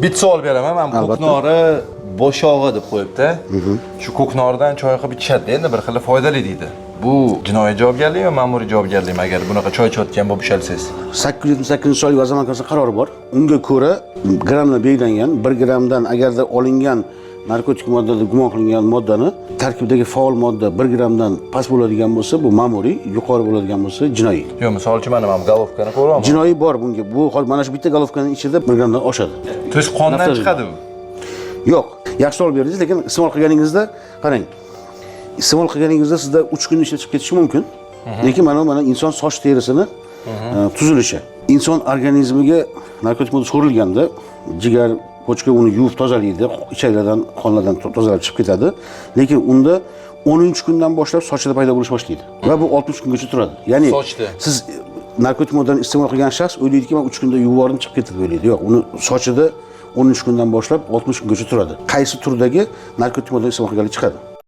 Bitta savol beraman. Men ko'knori bo'shog'i deb qo'yibdi. Shu ko'knoridan choy qilib ichishadi. Endi bir xil foydali deydi. Bu jinoiy javobgarlik va ma'muriy javobgarlikmi agar bunaqa choy ichayotgan bo'lib ushalsangiz? 878-sonlik Vazirlar Mahkamasi qarori bor. Unga ko'ra grammlar belgilangan. 1 grammdan agarda olingan narkotik moddada gumon qilingan moddani tarkibidagi faol modda 1 grammdan past bo'ladigan bo'lsa, bu ma'muriy, yuqori bo'ladigan bo'lsa jinoiy. Yo'q, misol uchun mana bu golovkani ko'ryapman. Jinoiy bor bunga. Bu mana shu bitta golovkaning ichida 1 grammdan oshadi. To'sh qondan chiqadi u. Yo'q, yaxshi savol berdingiz, lekin iste'mol qilganingizda qarang. Iste'mol qilganingizda sizda 3 kun ishlatib ketishi mumkin. Lekin mana inson soch terisini tuzilishi. Inson organizmiga narkotik modda so'rilganda jigar, pochka uni yuvib tozalaydi, ichaklardan, qonlardan tozalab chiqib ketadi. Lekin unda 10-kundan boshlab sochida paydo bo'lish boshlaydi va bu 60 kungacha turadi. Ya'ni siz narkotik moddani iste'mol qilgan shaxs o'ylaydiki, men 3 kunda yuvib yubordim, chiqib ketdi deb o'ylaydi. Yo'q, uni sochida 13 kundan boshlab 60 kungacha turadi. Qaysi turdagi narkotik modda iste'mol qilganlik chiqadi.